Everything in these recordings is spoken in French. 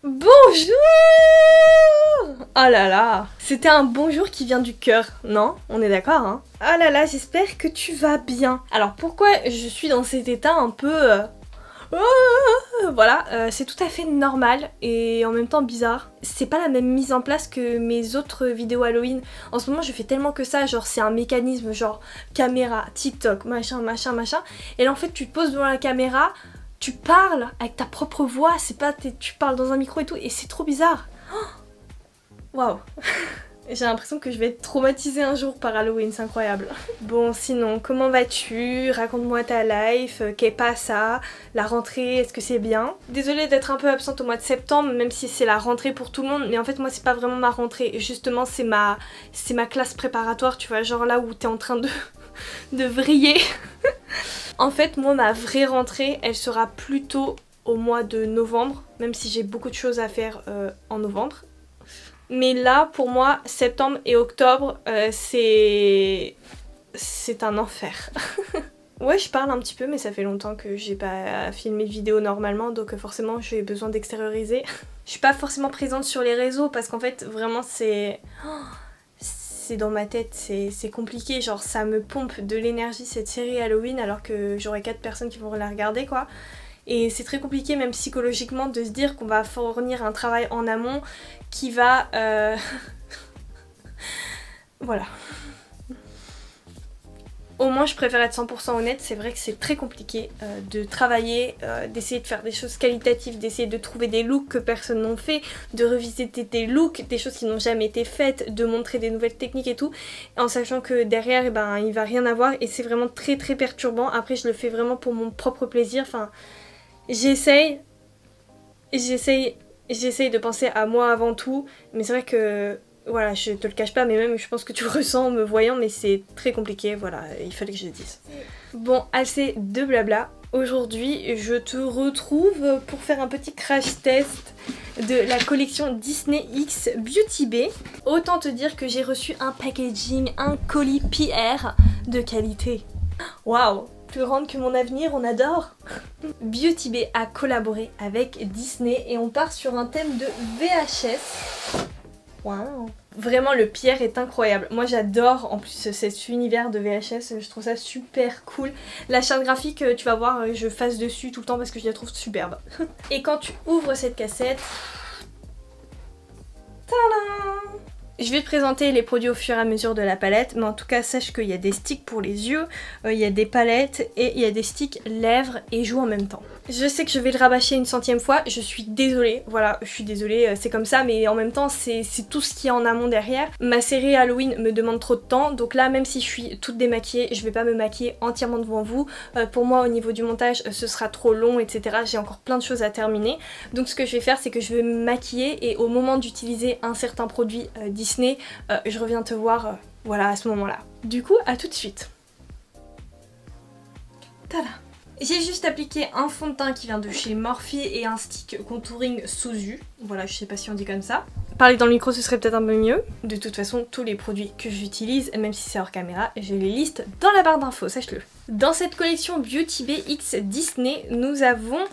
Bonjour! Oh là là, c'était un bonjour qui vient du cœur, non? On est d'accord, hein? Oh là là, j'espère que tu vas bien. Alors pourquoi je suis dans cet état un peu... voilà, c'est tout à fait normal et en même temps bizarre. C'est pas la même mise en place que mes autres vidéos Halloween. En ce moment je fais tellement que ça, genre c'est un mécanisme genre caméra, TikTok, machin, machin, machin. Et là en fait tu te poses devant la caméra, tu parles avec ta propre voix, c'est pas tu parles dans un micro et tout et c'est trop bizarre. Waouh. J'ai l'impression que je vais être traumatisée un jour par Halloween, c'est incroyable. Bon, sinon, comment vas-tu? Raconte-moi ta life, qu'est pas ça? La rentrée, est-ce que c'est bien? Désolée d'être un peu absente au mois de septembre, même si c'est la rentrée pour tout le monde, mais en fait moi c'est pas vraiment ma rentrée, justement c'est ma classe préparatoire, tu vois, genre là où t'es en train de vriller. En fait, moi ma vraie rentrée, elle sera plutôt au mois de novembre, même si j'ai beaucoup de choses à faire en novembre. Mais là, pour moi, septembre et octobre, c'est un enfer. Ouais, je parle un petit peu, mais ça fait longtemps que j'ai pas filmé de vidéo normalement, donc forcément j'ai besoin d'extérioriser. Je suis pas forcément présente sur les réseaux parce qu'en fait, vraiment, c'est dans ma tête, c'est compliqué. Genre, ça me pompe de l'énergie cette série Halloween alors que j'aurai 4 personnes qui vont la regarder, quoi. Et c'est très compliqué même psychologiquement de se dire qu'on va fournir un travail en amont qui va... Voilà. Au moins je préfère être 100% honnête, c'est vrai que c'est très compliqué de travailler, d'essayer de faire des choses qualitatives, d'essayer de trouver des looks que personne n'a fait, de revisiter des looks, des choses qui n'ont jamais été faites, de montrer des nouvelles techniques et tout, en sachant que derrière eh ben, il va rien avoir et c'est vraiment très très perturbant. Après je le fais vraiment pour mon propre plaisir, enfin... J'essaye de penser à moi avant tout, mais c'est vrai que, voilà, je te le cache pas, mais même je pense que tu le ressens en me voyant, mais c'est très compliqué, voilà, il fallait que je le dise. Bon, assez de blabla. Aujourd'hui, je te retrouve pour faire un petit crash test de la collection Disney X Beauty Bay. Autant te dire que j'ai reçu un packaging, un colis PR de qualité. Waouh! Plus grande que mon avenir, on adore. Beauty Bay a collaboré avec Disney et on part sur un thème de VHS. Waouh. Vraiment le pierre est incroyable. Moi j'adore en plus cet univers de VHS, je trouve ça super cool. La charte graphique, tu vas voir, je fasse dessus tout le temps parce que je la trouve superbe. Et quand tu ouvres cette cassette... Tadam! Je vais te présenter les produits au fur et à mesure de la palette, mais en tout cas sache qu'il y a des sticks pour les yeux, il y a des palettes et il y a des sticks lèvres et joues en même temps. Je sais que je vais le rabâcher une centième fois, je suis désolée, voilà, je suis désolée, c'est comme ça, mais en même temps c'est tout ce qui est en amont derrière. Ma série Halloween me demande trop de temps, donc là même si je suis toute démaquillée, je vais pas me maquiller entièrement devant vous. Pour moi au niveau du montage ce sera trop long, etc. J'ai encore plein de choses à terminer. Donc ce que je vais faire c'est que je vais me maquiller et au moment d'utiliser un certain produit Disney, je reviens te voir voilà à ce moment-là. Du coup, à tout de suite. Tada! J'ai juste appliqué un fond de teint qui vient de chez Morphe et un stick contouring Soju. Voilà, je sais pas si on dit comme ça. Parler dans le micro ce serait peut-être un peu mieux. De toute façon, tous les produits que j'utilise, même si c'est hors caméra, je les liste dans la barre d'infos, sache-le. Dans cette collection Beauty Bay X Disney, nous avons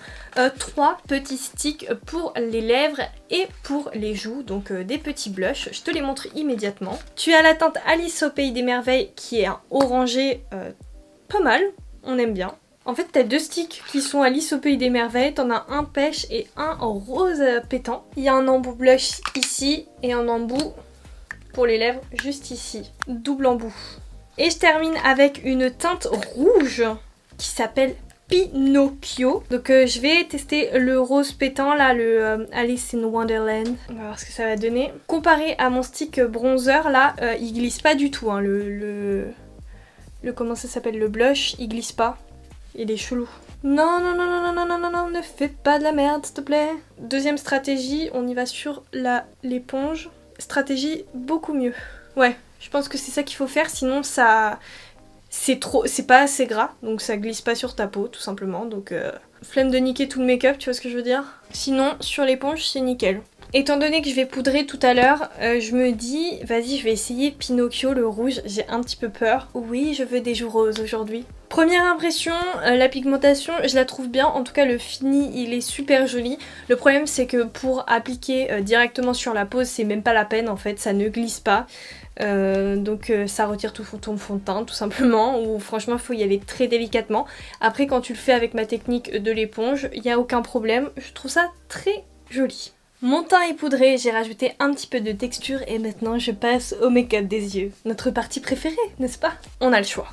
3 petits sticks pour les lèvres et pour les joues, donc des petits blushs. Je te les montre immédiatement. Tu as la teinte Alice au Pays des Merveilles qui est un orangé pas mal, on aime bien. En fait, t'as 2 sticks qui sont Alice au Pays des Merveilles, t'en as un pêche et un en rose pétant. Il y a un embout blush ici et un embout pour les lèvres juste ici. Double embout. Et je termine avec une teinte rouge qui s'appelle Pinocchio. Donc je vais tester le rose pétant là, le Alice in Wonderland. On va voir ce que ça va donner. Comparé à mon stick bronzer là, il glisse pas du tout. Hein. Comment ça s'appelle, le blush, il glisse pas. Il est chelou. Non, non, non, non, non, non, non, non, non, ne fais pas de la merde, s'il te plaît. Deuxième stratégie, on y va sur l'éponge. Stratégie beaucoup mieux. Ouais, je pense que c'est ça qu'il faut faire, sinon ça... c'est pas assez gras, donc ça glisse pas sur ta peau, tout simplement. Donc, flemme de niquer tout le make-up, tu vois ce que je veux dire? Sinon, sur l'éponge, c'est nickel. Étant donné que je vais poudrer tout à l'heure, je me dis, vas-y, je vais essayer Pinocchio, le rouge. J'ai un petit peu peur. Oui, je veux des joues roses aujourd'hui. Première impression, la pigmentation, je la trouve bien. En tout cas, le fini, il est super joli. Le problème, c'est que pour appliquer directement sur la peau, c'est même pas la peine en fait, ça ne glisse pas. Donc ça retire tout ton fond de teint tout simplement, ou franchement il faut y aller très délicatement. Après quand tu le fais avec ma technique de l'éponge, il n'y a aucun problème, je trouve ça très joli. Mon teint est poudré, j'ai rajouté un petit peu de texture et maintenant je passe au make-up des yeux. Notre partie préférée, n'est-ce pas? On a le choix.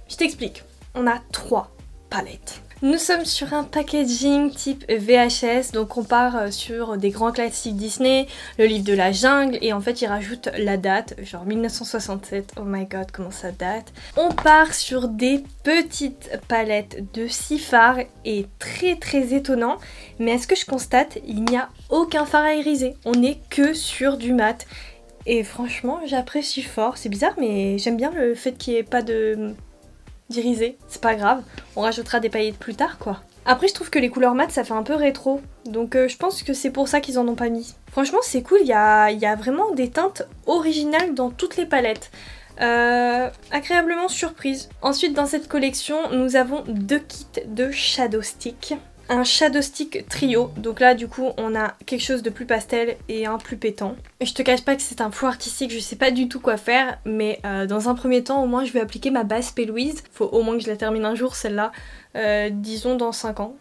Je t'explique, on a 3 palettes. Nous sommes sur un packaging type VHS, donc on part sur des grands classiques Disney, le livre de la jungle, et en fait ils rajoutent la date, genre 1967, oh my god comment ça date. On part sur des petites palettes de 6 fards, et très étonnant, mais à ce que je constate, il n'y a aucun fard à iriser, on n'est que sur du mat. Et franchement j'apprécie fort, c'est bizarre mais j'aime bien le fait qu'il n'y ait pas d'irisé, c'est pas grave, on rajoutera des paillettes plus tard quoi. Après je trouve que les couleurs mat ça fait un peu rétro, donc je pense que c'est pour ça qu'ils en ont pas mis. Franchement c'est cool, il y a vraiment des teintes originales dans toutes les palettes. Agréablement surprise. Ensuite dans cette collection nous avons 2 kits de Shadow Stick. Un Shadow Stick trio, donc là du coup on a quelque chose de plus pastel et un plus pétant. Je te cache pas que c'est un flou artistique, je sais pas du tout quoi faire, mais dans un premier temps au moins je vais appliquer ma base P. Louise. Faut au moins que je la termine un jour celle-là, disons dans 5 ans.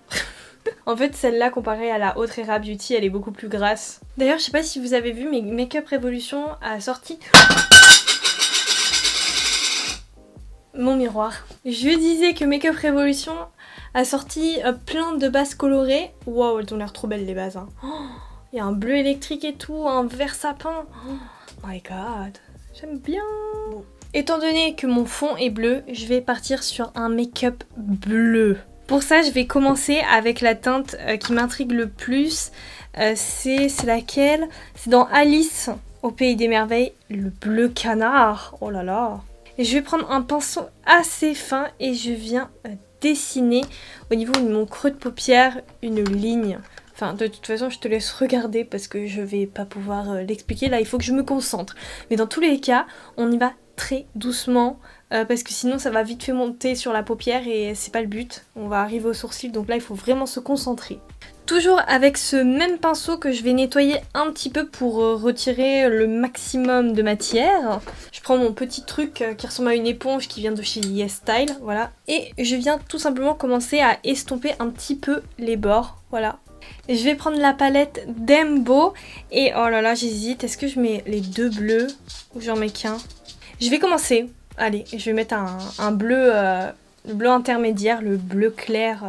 En fait celle-là comparée à la Autrera Beauty elle est beaucoup plus grasse. D'ailleurs je sais pas si vous avez vu mais Make Up Revolution a sorti mon miroir. Je disais que Make Up Revolution a sorti plein de bases colorées. Waouh, elles ont l'air trop belles les bases. Hein. Il y a un bleu électrique et tout, un vert sapin. Oh my god, j'aime bien. Bon. Étant donné que mon fond est bleu, je vais partir sur un make-up bleu. Pour ça, je vais commencer avec la teinte qui m'intrigue le plus. C'est laquelle? C'est dans Alice au Pays des Merveilles, le bleu canard. Oh là là. Et je vais prendre un pinceau assez fin et je viens dessiner au niveau de mon creux de paupière une ligne. Enfin de toute façon je te laisse regarder parce que je vais pas pouvoir l'expliquer, là il faut que je me concentre. Mais dans tous les cas on y va très doucement parce que sinon ça va vite fait monter sur la paupière et c'est pas le but. On va arriver au sourcil donc là il faut vraiment se concentrer. Toujours avec ce même pinceau que je vais nettoyer un petit peu pour retirer le maximum de matière. Je prends mon petit truc qui ressemble à une éponge qui vient de chez Yes Style, voilà. Et je viens tout simplement commencer à estomper un petit peu les bords, voilà. Et je vais prendre la palette Dembo et oh là là j'hésite, est-ce que je mets les 2 bleus ou j'en mets qu'un? Je vais commencer, allez, je vais mettre un bleu, le bleu intermédiaire, le bleu clair...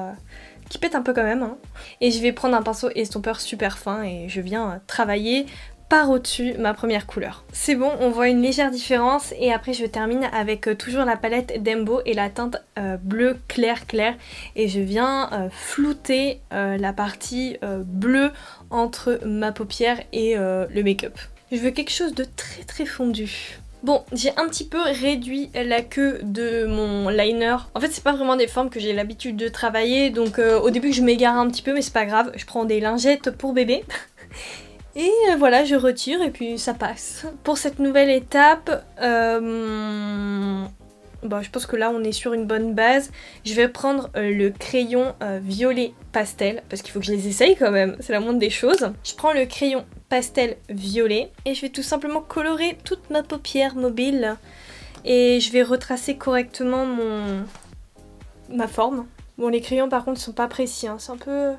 qui pète un peu quand même, hein. Et je vais prendre un pinceau estompeur super fin et je viens travailler par au-dessus ma première couleur. C'est bon, on voit une légère différence et après je termine avec toujours la palette Dembo et la teinte bleu clair et je viens flouter la partie bleue entre ma paupière et le make-up. Je veux quelque chose de très fondu. Bon, j'ai un petit peu réduit la queue de mon liner. En fait, c'est pas vraiment des formes que j'ai l'habitude de travailler, donc au début je m'égare un petit peu, mais c'est pas grave. Je prends des lingettes pour bébé. Et voilà, je retire et puis ça passe. Pour cette nouvelle étape, bon, je pense que là on est sur une bonne base. Je vais prendre le crayon violet pastel, parce qu'il faut que je les essaye quand même, c'est la moindre des choses. Je prends le crayon pastel violet et je vais tout simplement colorer toute ma paupière mobile. Et je vais retracer correctement ma forme. Bon, les crayons par contre sont pas précis, hein. C'est un peu...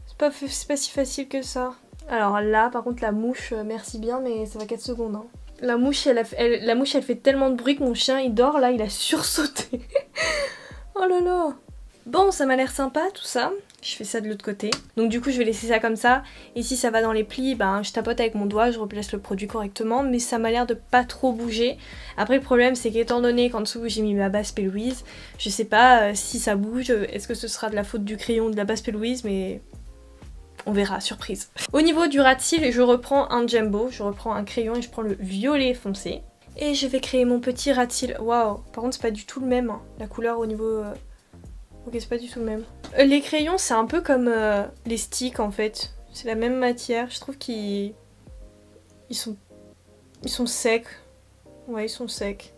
C'est pas si facile que ça. Alors là par contre la mouche, merci bien mais ça va 4 secondes. Hein. La mouche elle fait tellement de bruit que mon chien il dort là, il a sursauté. Oh là là. Bon, ça m'a l'air sympa tout ça. Je fais ça de l'autre côté. Donc du coup je vais laisser ça comme ça. Et si ça va dans les plis, ben je tapote avec mon doigt, je replace le produit correctement. Mais ça m'a l'air de pas trop bouger. Après le problème c'est qu'étant donné qu'en dessous j'ai mis ma base P. Louise, je sais pas si ça bouge, est-ce que ce sera de la faute du crayon ou de la base P. Louise, mais... on verra, surprise. Au niveau du ras de cils, je reprends un Jumbo, je reprends un crayon et je prends le violet foncé. Et je vais créer mon petit ras de cils. Waouh, par contre c'est pas du tout le même, hein. La couleur au niveau... Ok, c'est pas du tout le même. Les crayons c'est un peu comme les sticks en fait. C'est la même matière, je trouve qu'ils sont secs. Ouais, ils sont secs.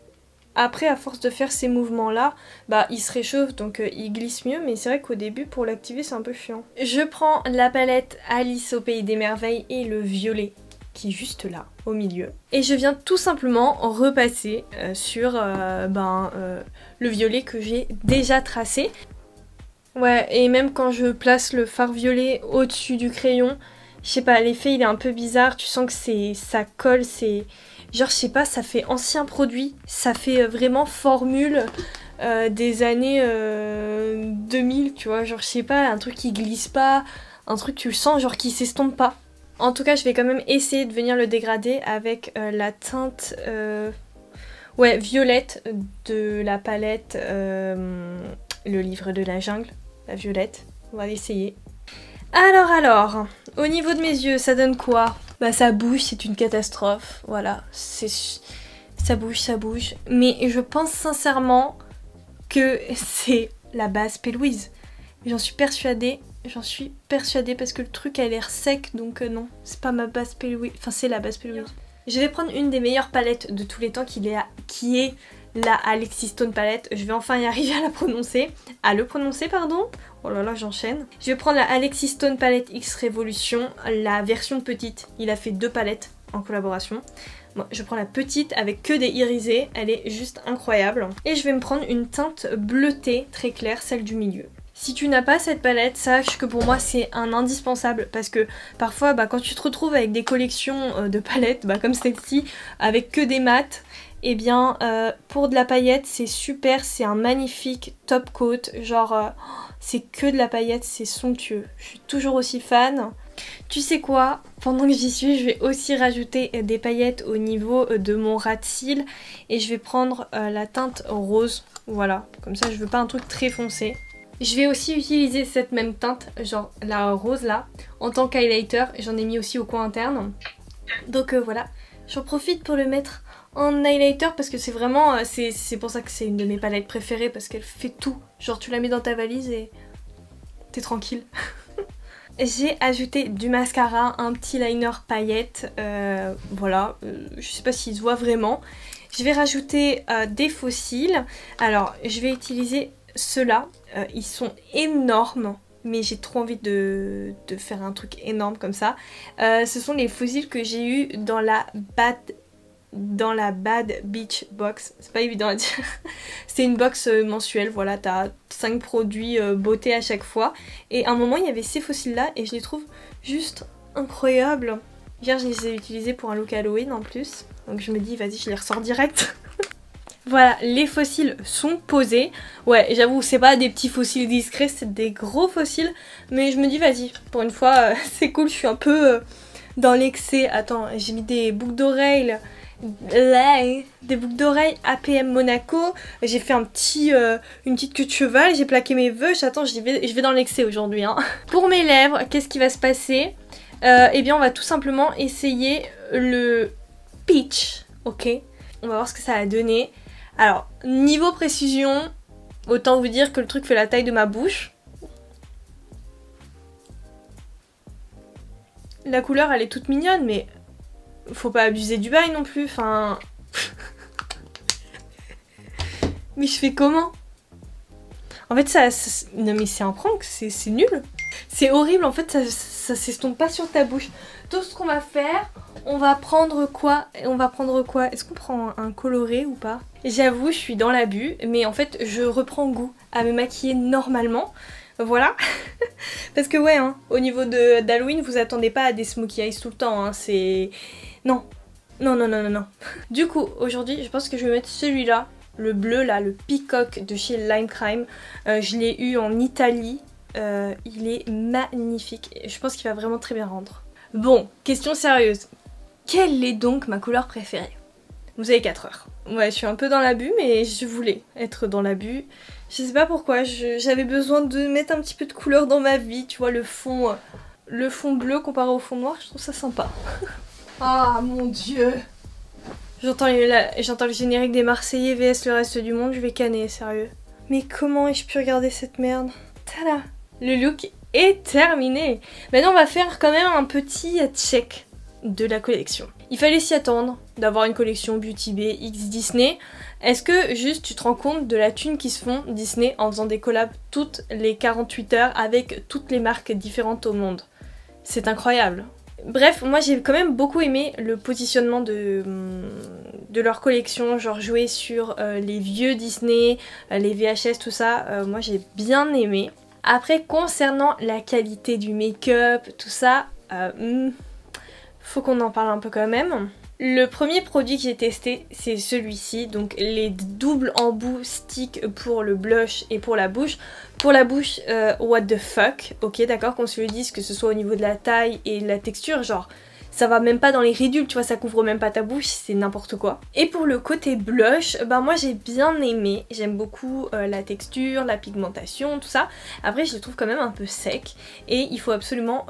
Après, à force de faire ces mouvements-là, bah il se réchauffe donc il glisse mieux, mais c'est vrai qu'au début, pour l'activer, c'est un peu chiant. Je prends la palette Alice au Pays des Merveilles et le violet qui est juste là, au milieu. Et je viens tout simplement repasser sur le violet que j'ai déjà tracé. Ouais, et même quand je place le fard violet au-dessus du crayon, je sais pas, l'effet il est un peu bizarre, tu sens que ça colle, c'est... Genre, je sais pas, ça fait ancien produit, ça fait vraiment formule des années 2000, tu vois. Genre, je sais pas, un truc qui glisse pas, un truc tu le sens, genre qui s'estompe pas. En tout cas, je vais quand même essayer de venir le dégrader avec la teinte violette de la palette Le Livre de la Jungle, la violette. On va l'essayer. Alors, au niveau de mes yeux, ça donne quoi? Bah ça bouge, c'est une catastrophe, voilà, ça bouge. Mais je pense sincèrement que c'est la base P. Louise. J'en suis persuadée parce que le truc a l'air sec, donc non, c'est pas ma base P. Louise, enfin c'est la base P. Louise. Je vais prendre une des meilleures palettes de tous les temps qui est la Alexis Stone palette. Je vais enfin y arriver à le prononcer, pardon. Oh là là, j'enchaîne. Je vais prendre la Alexis Stone palette X Révolution, la version petite. Il a fait 2 palettes en collaboration. Moi, je prends la petite avec que des irisés, elle est juste incroyable. Et je vais me prendre une teinte bleutée très claire, celle du milieu. Si tu n'as pas cette palette, sache que pour moi c'est un indispensable parce que parfois quand tu te retrouves avec des collections de palettes comme celle-ci avec que des mats, et bien pour de la paillette c'est super, c'est un magnifique top coat, genre c'est que de la paillette, c'est somptueux. Je suis toujours aussi fan. Tu sais quoi, pendant que j'y suis, je vais aussi rajouter des paillettes au niveau de mon ras de cils et je vais prendre la teinte rose, voilà, comme ça je veux pas un truc très foncé. Je vais aussi utiliser cette même teinte, genre la rose là, en tant qu'highlighter. J'en ai mis aussi au coin interne. Donc voilà, j'en profite pour le mettre en highlighter parce que c'est vraiment... c'est pour ça que c'est une de mes palettes préférées parce qu'elle fait tout. Genre tu la mets dans ta valise et t'es tranquille. J'ai ajouté du mascara, un petit liner paillettes, voilà, je sais pas s'il se voit vraiment. Je vais rajouter des faux cils. Alors je vais utiliser ceux-là, ils sont énormes, mais j'ai trop envie de faire un truc énorme comme ça. Ce sont les faux cils que j'ai eu dans la Bad Beach Box. C'est pas évident à dire. C'est une box mensuelle, voilà, t'as 5 produits beauté à chaque fois. Et à un moment, il y avait ces faux cils là et je les trouve juste incroyables. Hier, je les ai utilisés pour un look Halloween en plus. Donc je me dis, vas-y, je les ressors direct. Voilà, les faux cils sont posés. Ouais, j'avoue, c'est pas des petits faux cils discrets, c'est des gros faux cils. Mais je me dis, vas-y, pour une fois, c'est cool, je suis un peu dans l'excès. Attends, j'ai mis des boucles d'oreilles. Des boucles d'oreilles APM Monaco. J'ai fait une petite queue de cheval, j'ai plaqué mes vœux. Attends, je vais dans l'excès aujourd'hui. Hein. Pour mes lèvres, qu'est-ce qui va se passer? Eh bien, on va tout simplement essayer le peach, ok? On va voir ce que ça va donner. Alors, niveau précision, autant vous dire que le truc fait la taille de ma bouche. La couleur, elle est toute mignonne, mais faut pas abuser du bail non plus, enfin... Mais je fais comment? En fait, non mais c'est un prank, c'est nul. C'est horrible, en fait, ça s'estompe pas sur ta bouche. Tout ce qu'on va faire, on va prendre quoi? Est-ce qu'on prend un coloré ou pas? J'avoue, je suis dans l'abus, mais en fait, je reprends goût à me maquiller normalement. Voilà. Parce que ouais, hein, au niveau d'Halloween, vous attendez pas à des smokey eyes tout le temps, hein, c'est... Non. Non. Du coup, aujourd'hui, je pense que je vais mettre celui-là, le bleu là, le Peacock de chez Lime Crime. Je l'ai eu en Italie. Il est magnifique. Je pense qu'il va vraiment très bien rendre. Bon, question sérieuse. Quelle est donc ma couleur préférée? Vous avez 4 heures. Ouais, je suis un peu dans l'abus, mais je voulais être dans l'abus. Je sais pas pourquoi, j'avais besoin de mettre un petit peu de couleur dans ma vie. Tu vois, le fond bleu comparé au fond noir, je trouve ça sympa. Ah mon dieu! J'entends le générique des Marseillais vs le reste du monde, je vais canner, sérieux. Mais comment ai-je pu regarder cette merde? Tada! Le look est terminé. Maintenant on va faire quand même un petit check. de la collection. Il fallait s'y attendre d'avoir une collection Beauty Bay X Disney. Est-ce que juste tu te rends compte de la thune qui se font Disney en faisant des collabs toutes les 48 heures avec toutes les marques différentes au monde? C'est incroyable. Bref, moi j'ai quand même beaucoup aimé le positionnement de leur collection, genre jouer sur les vieux Disney, les VHS, tout ça, moi j'ai bien aimé. Après, concernant la qualité du make-up, tout ça, faut qu'on en parle un peu quand même. Le premier produit que j'ai testé, c'est celui-ci, donc les doubles embouts stick pour le blush et pour la bouche. Pour la bouche, what the fuck, ok d'accord, qu'on se le dise, que ce soit au niveau de la taille et de la texture, genre ça va même pas dans les ridules, tu vois, ça couvre même pas ta bouche, c'est n'importe quoi. Et pour le côté blush, bah moi j'ai bien aimé, j'aime beaucoup la texture, la pigmentation, tout ça. Après je le trouve quand même un peu sec et il faut absolument,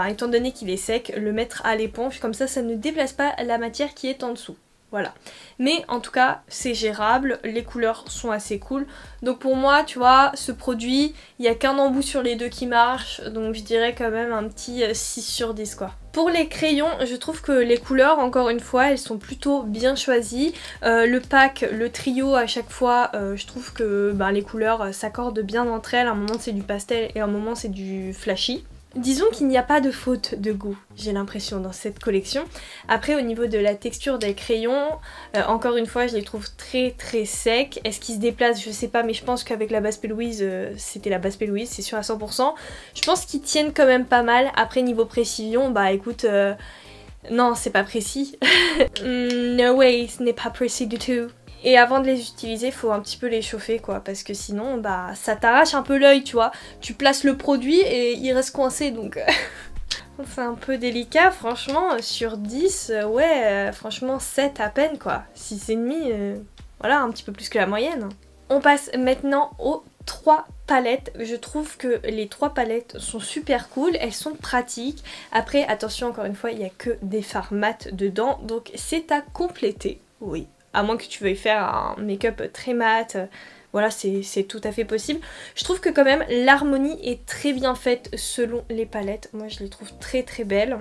étant donné qu'il est sec, le mettre à l'éponge, comme ça ne déplace pas la matière qui est en dessous. Voilà. Mais en tout cas, c'est gérable, les couleurs sont assez cool. Donc pour moi, tu vois, ce produit, il n'y a qu'un embout sur les deux qui marche. Donc je dirais quand même un petit 6 sur 10 quoi. Pour les crayons, je trouve que les couleurs, encore une fois, elles sont plutôt bien choisies. Le pack, le trio à chaque fois, je trouve que les couleurs s'accordent bien entre elles. À un moment c'est du pastel et à un moment c'est du flashy. Disons qu'il n'y a pas de faute de goût, j'ai l'impression, dans cette collection. Après, au niveau de la texture des crayons, encore une fois, je les trouve très très secs. Est-ce qu'ils se déplacent? Je sais pas, mais je pense qu'avec la Baspé Louise, c'était la Baspé Louise, c'est sûr à 100%. Je pense qu'ils tiennent quand même pas mal. Après, niveau précision, bah écoute, non, c'est pas précis. No way, ce n'est pas précis du tout. Et avant de les utiliser, il faut un petit peu les chauffer quoi, parce que sinon bah ça t'arrache un peu l'œil, tu vois. Tu places le produit et il reste coincé donc c'est un peu délicat. Franchement sur 10, ouais franchement 7 à peine quoi. 6,5, voilà, un petit peu plus que la moyenne. On passe maintenant aux 3 palettes. Je trouve que les 3 palettes sont super cool, elles sont pratiques. Après attention, encore une fois, il n'y a que des fards mat dedans, donc c'est à compléter, oui. À moins que tu veuilles faire un make-up très mat, voilà, c'est tout à fait possible. Je trouve que quand même l'harmonie est très bien faite selon les palettes. Moi je les trouve très très belles.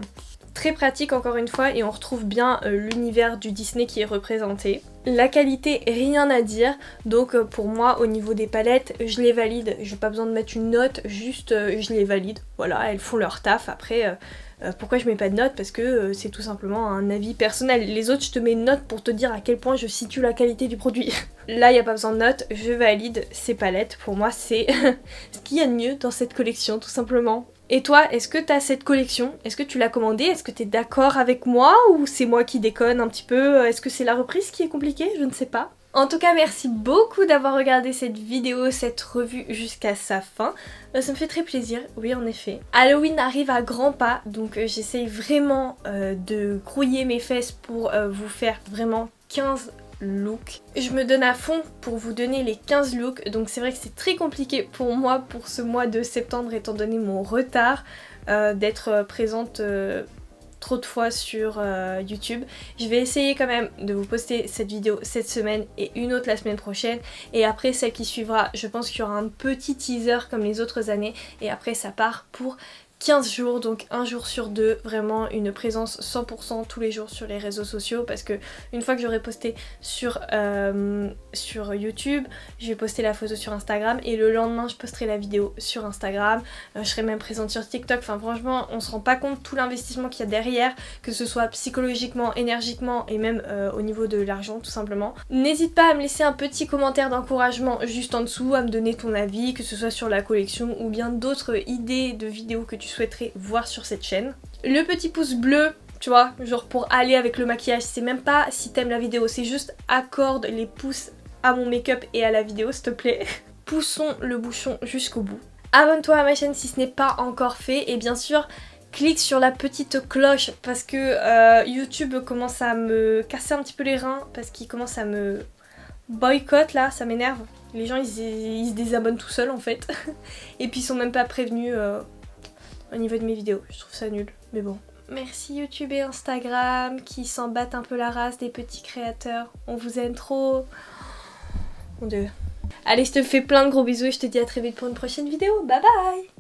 Très pratique encore une fois, et on retrouve bien l'univers du Disney qui est représenté. La qualité, rien à dire, donc pour moi au niveau des palettes, je les valide. J'ai pas besoin de mettre une note, juste je les valide. Voilà, elles font leur taf. Après, pourquoi je mets pas de note? Parce que c'est tout simplement un avis personnel. Les autres, je te mets une note pour te dire à quel point je situe la qualité du produit. Là, il n'y a pas besoin de note, je valide ces palettes. Pour moi, c'est ce qu'il y a de mieux dans cette collection, tout simplement. Et toi, est-ce que t'as cette collection? Est-ce que tu l'as commandée? Est-ce que t'es d'accord avec moi? Ou c'est moi qui déconne un petit peu? Est-ce que c'est la reprise qui est compliquée? Je ne sais pas. En tout cas, merci beaucoup d'avoir regardé cette vidéo, cette revue jusqu'à sa fin. Ça me fait très plaisir, oui en effet. Halloween arrive à grands pas, donc j'essaye vraiment de grouiller mes fesses pour vous faire vraiment 15 looks. Je me donne à fond pour vous donner les 15 looks, donc c'est vrai que c'est très compliqué pour moi pour ce mois de septembre étant donné mon retard d'être présente trop de fois sur YouTube. Je vais essayer quand même de vous poster cette vidéo cette semaine et une autre la semaine prochaine, et après celle qui suivra, je pense qu'il y aura un petit teaser comme les autres années, et après ça part pour 15 jours, donc un jour sur deux, vraiment une présence 100% tous les jours sur les réseaux sociaux, parce que une fois que j'aurai posté sur YouTube, je vais poster la photo sur Instagram et le lendemain je posterai la vidéo sur Instagram. Je serai même présente sur TikTok. Enfin franchement on se rend pas compte tout l'investissement qu'il y a derrière, que ce soit psychologiquement, énergiquement et même au niveau de l'argent tout simplement. N'hésite pas à me laisser un petit commentaire d'encouragement juste en dessous, à me donner ton avis, que ce soit sur la collection ou bien d'autres idées de vidéos que tu souhaiterais voir sur cette chaîne. Le petit pouce bleu, tu vois, genre pour aller avec le maquillage, c'est même pas si t'aimes la vidéo, c'est juste accorde les pouces à mon make-up et à la vidéo s'il te plaît. Poussons le bouchon jusqu'au bout. Abonne-toi à ma chaîne si ce n'est pas encore fait, et bien sûr clique sur la petite cloche parce que YouTube commence à me casser un petit peu les reins, parce qu'il commence à me boycott là, ça m'énerve. Les gens ils se désabonnent tout seuls en fait. Et puis ils sont même pas prévenus au niveau de mes vidéos, je trouve ça nul, mais bon. Merci YouTube et Instagram qui s'en battent un peu la race des petits créateurs. On vous aime trop. Mon Dieu. Allez, je te fais plein de gros bisous et je te dis à très vite pour une prochaine vidéo. Bye bye!